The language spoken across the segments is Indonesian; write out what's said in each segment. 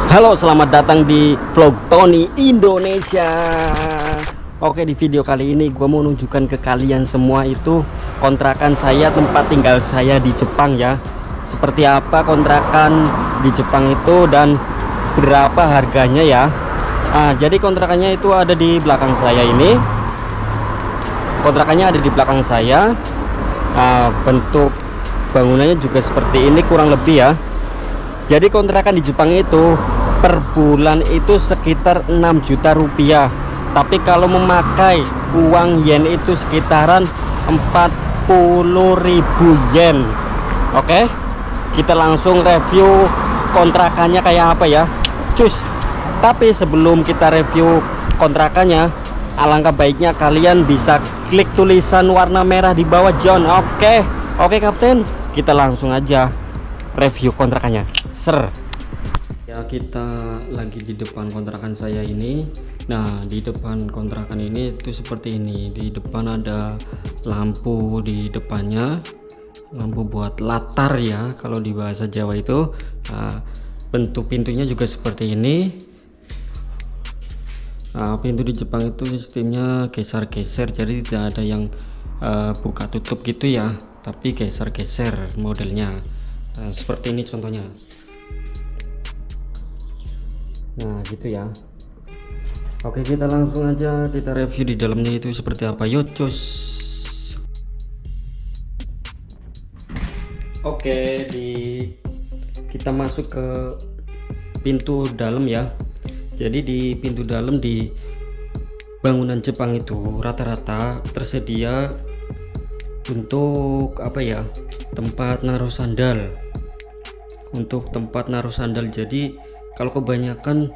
Halo, selamat datang di vlog Tony Indonesia. Oke, di video kali ini gue mau nunjukkan ke kalian semua itu kontrakan saya, tempat tinggal saya di Jepang ya. Seperti apa kontrakan di Jepang itu dan berapa harganya ya. Jadi kontrakannya itu ada di belakang saya ini. Kontrakannya ada di belakang saya. Bentuk bangunannya juga seperti ini kurang lebih ya. Jadi kontrakan di Jepang itu per bulan itu sekitar 6 juta rupiah, tapi kalau memakai uang yen itu sekitaran 40.000 yen. Oke, kita langsung review kontrakannya kayak apa ya, cus. Tapi sebelum kita review kontrakannya, alangkah baiknya kalian bisa klik tulisan warna merah di bawah John. Oke kapten, kita langsung aja review kontrakannya. Ya, kita lagi di depan kontrakan saya ini. Nah, di depan kontrakan ini itu seperti ini. Di depan ada lampu di depannya, lampu buat latar ya kalau di bahasa Jawa itu. Bentuk pintunya juga seperti ini. Pintu di Jepang itu sistemnya geser-geser, jadi tidak ada yang buka tutup gitu ya, tapi geser-geser modelnya. Seperti ini contohnya. Nah gitu ya. Oke, kita langsung aja kita review di dalamnya itu seperti apa. Yuk cus. Oke, kita masuk ke pintu dalam ya. Jadi di pintu dalam di bangunan Jepang itu rata-rata tersedia untuk apa ya, tempat naruh sandal. Untuk tempat naruh sandal. Jadi kalau kebanyakan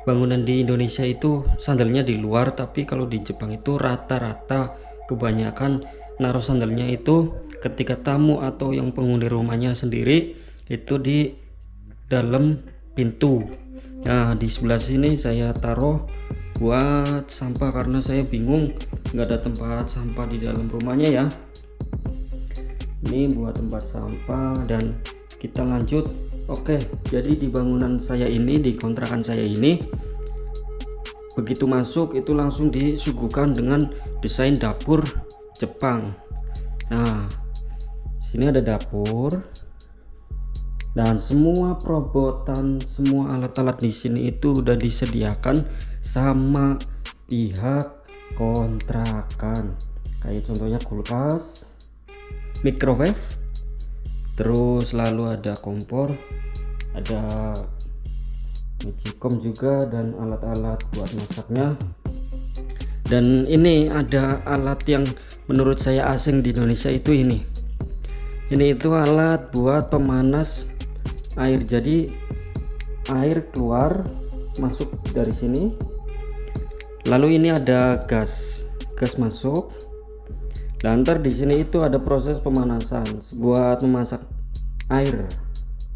bangunan di Indonesia itu sandalnya di luar, tapi kalau di Jepang itu rata-rata kebanyakan naruh sandalnya itu ketika tamu atau yang penghuni rumahnya sendiri itu di dalam pintu. Nah, di sebelah sini saya taruh buat sampah karena saya bingung nggak ada tempat sampah di dalam rumahnya ya. Ini buat tempat sampah dan kita lanjut. Oke, jadi di bangunan saya ini, di kontrakan saya ini, begitu masuk itu langsung disuguhkan dengan desain dapur Jepang. Nah, sini ada dapur dan semua perobotan, semua alat-alat di sini itu udah disediakan sama pihak kontrakan. Kayak contohnya kulkas, microwave, terus lalu ada kompor, ada magicom juga dan alat-alat buat masaknya. Dan ini ada alat yang menurut saya asing di Indonesia itu ini itu alat buat pemanas air. Jadi air keluar masuk dari sini, lalu ini ada gas masuk. Dan ntar di sini itu ada proses pemanasan buat memasak air.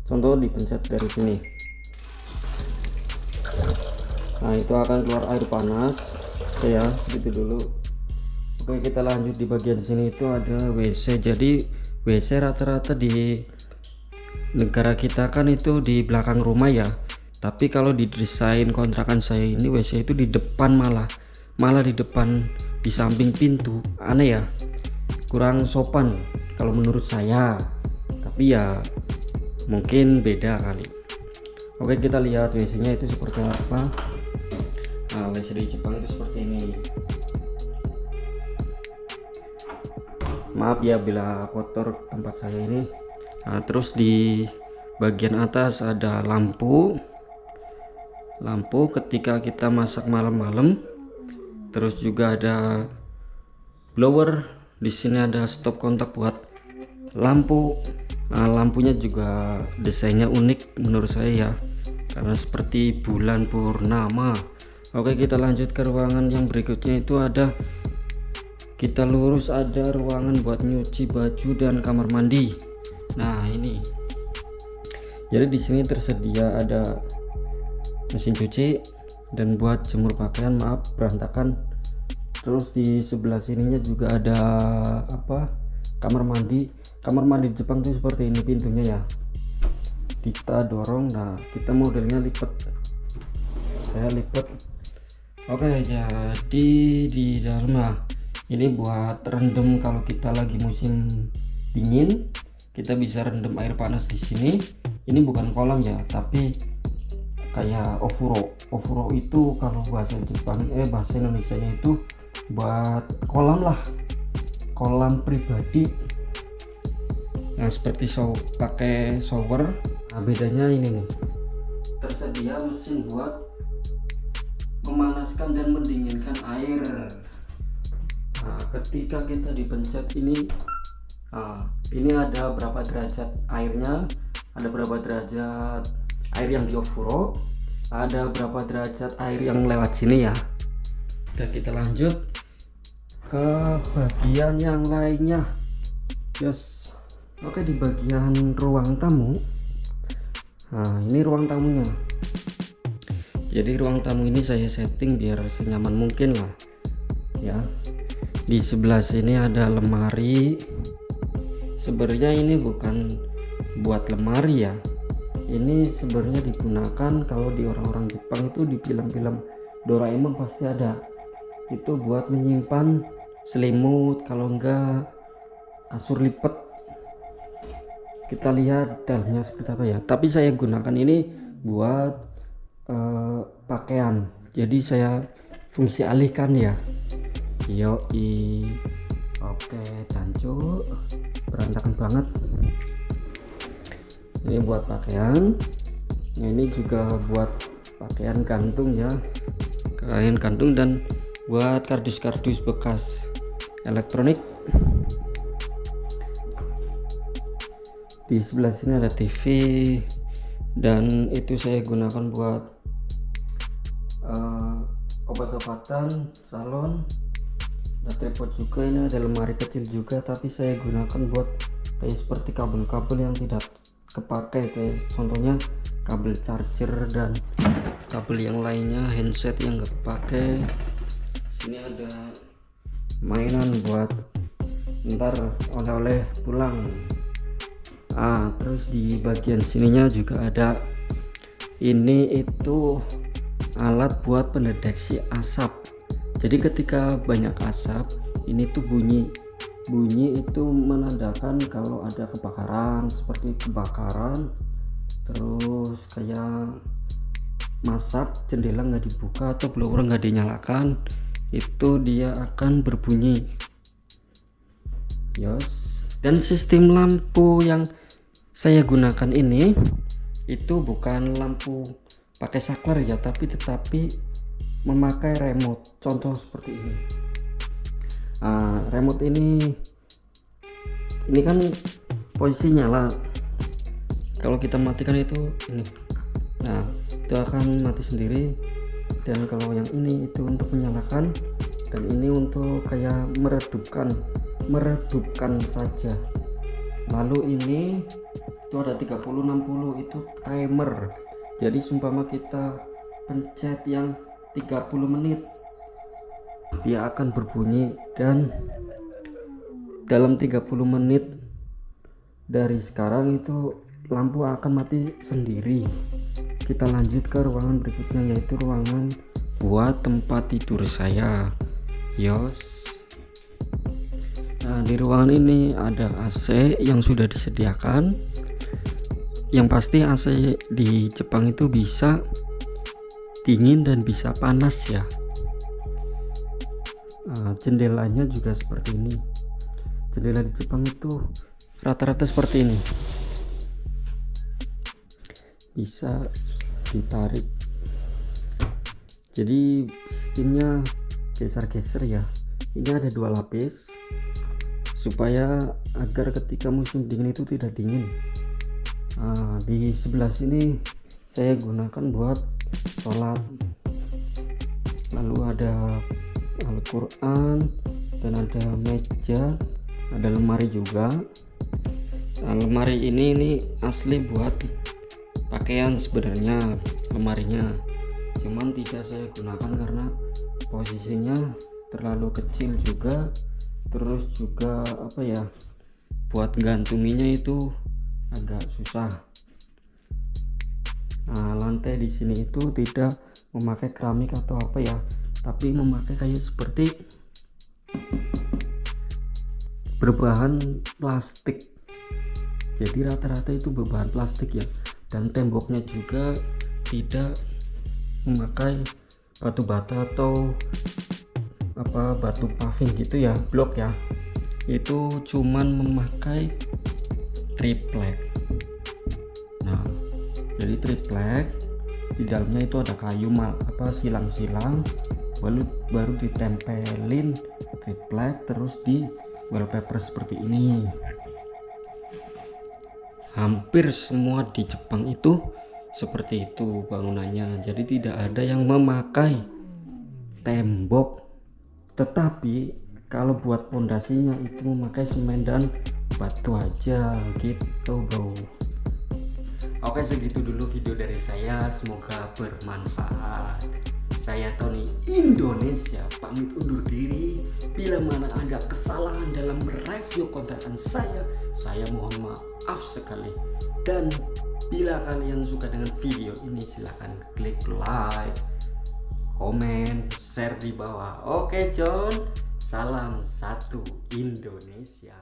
Contoh dipencet dari sini. Nah, itu akan keluar air panas. Oke ya, segitu dulu. Oke, kita lanjut di bagian sini itu ada WC. Jadi WC rata-rata di negara kita kan itu di belakang rumah ya. Tapi kalau di desain kontrakan saya ini WC itu di depan, malah di depan, di samping pintu. Aneh ya, kurang sopan kalau menurut saya, tapi ya mungkin beda kali. Oke, kita lihat WC nya itu seperti apa. Nah, WC di Jepang itu seperti ini. Maaf ya bila kotor tempat saya ini. Nah, terus di bagian atas ada lampu ketika kita masak malam-malam. Terus juga ada blower. Di sini ada stop kontak buat lampu. Nah, lampunya juga desainnya unik menurut saya ya, karena seperti bulan purnama. Oke, kita lanjut ke ruangan yang berikutnya. Itu ada, kita lurus ada ruangan buat nyuci baju dan kamar mandi. Nah, ini jadi di sini tersedia ada mesin cuci dan buat jemur pakaian. Maaf berantakan. Terus di sebelah sininya juga ada apa, kamar mandi. Kamar mandi di Jepang tuh seperti ini pintunya ya. kita dorong. Nah kita modelnya lipat, saya lipat. Oke, jadi di dalam, nah ini buat rendam kalau kita lagi musim dingin, kita bisa rendam air panas di sini. Ini bukan kolam ya, tapi kayak ofuro. Ofuro itu kalau bahasa Jepang bahasa Indonesianya itu buat kolam lah, kolam pribadi. Nah seperti pakai shower. Nah bedanya ini nih, tersedia mesin buat memanaskan dan mendinginkan air. Nah ketika kita dipencet ini, ini ada berapa derajat airnya, ada berapa derajat air yang di ofuro, ada berapa derajat air yang lewat sini ya. Dan kita lanjut ke bagian yang lainnya. Yes. Oke, di bagian ruang tamu. Nah ini ruang tamunya. Jadi ruang tamu ini saya setting biar senyaman mungkin lah ya. Di sebelah sini ada lemari. Sebenarnya ini bukan buat lemari ya, ini sebenarnya digunakan kalau di orang-orang Jepang itu, di film-film Doraemon pasti ada, itu buat menyimpan selimut, kalau enggak kasur lipat. Kita lihat dalamnya seperti apa ya, tapi saya gunakan ini buat pakaian, jadi saya fungsi alihkan ya. Yoi. Oke, cancuk, berantakan banget. Ini buat pakaian. Nah, ini juga buat pakaian gantung ya, kain gantung, dan buat kardus-kardus bekas elektronik. Di sebelah sini ada TV, dan itu saya gunakan buat obat-obatan salon. Ada tripod juga, ini ada lemari kecil juga, tapi saya gunakan buat kayak seperti kabel-kabel yang tidak kepakai, kayak contohnya kabel charger dan kabel yang lainnya, handset yang nggak kepakai. Sini ada mainan buat ntar oleh-oleh pulang. Terus di bagian sininya juga ada, ini itu alat buat pendeteksi asap. Jadi ketika banyak asap, ini tuh bunyi itu menandakan kalau ada kebakaran, seperti kebakaran. Terus kayak masak, jendela nggak dibuka atau blower nggak dinyalakan, itu dia akan berbunyi. Yes. Dan sistem lampu yang saya gunakan ini itu bukan lampu pakai saklar ya, tetapi memakai remote. Contoh seperti ini. Remote ini kan posisi nyala. Kalau kita matikan itu ini, nah itu akan mati sendiri. Dan kalau yang ini itu untuk menyalakan, dan ini untuk kayak meredupkan saja. Lalu ini itu ada 30-60, itu timer. Jadi seumpama kita pencet yang 30 menit, dia akan berbunyi, dan dalam 30 menit dari sekarang itu lampu akan mati sendiri. Kita lanjut ke ruangan berikutnya, yaitu ruangan buat tempat tidur saya. Yos. Nah di ruangan ini ada AC yang sudah disediakan. Yang pasti AC di Jepang itu bisa dingin dan bisa panas ya. Jendelanya juga seperti ini. Jendela di Jepang itu rata-rata seperti ini, bisa ditarik. Jadi sistemnya geser-geser ya. Ini ada 2 lapis supaya agar ketika musim dingin itu tidak dingin. Di sebelah sini saya gunakan buat sholat. Lalu ada Al-Quran, dan ada meja, ada lemari juga. Lemari ini asli buat pakaian sebenarnya lemarinya, cuman tidak saya gunakan karena posisinya terlalu kecil juga. Terus juga apa ya, buat gantunginya itu agak susah. Nah, lantai di sini itu tidak memakai keramik atau apa ya, tapi memakai kayak seperti berbahan plastik. Jadi rata-rata itu berbahan plastik ya. Dan temboknya juga tidak memakai batu bata atau apa batu paving gitu ya, blok ya. Itu cuman memakai triplek. Nah, jadi triplek di dalamnya itu ada kayu silang-silang, baru ditempelin triplek, terus di wallpaper seperti ini. Hampir semua di Jepang itu seperti itu bangunannya, jadi tidak ada yang memakai tembok, tetapi kalau buat pondasinya itu memakai semen dan batu aja gitu bro. Oke, segitu dulu video dari saya, semoga bermanfaat. Saya Tony Indonesia pamit undur diri. Bila mana ada kesalahan dalam review kontrakan saya mohon maaf sekali. Dan bila kalian suka dengan video ini, silahkan klik like, komen, share di bawah. Oke John, salam satu Indonesia.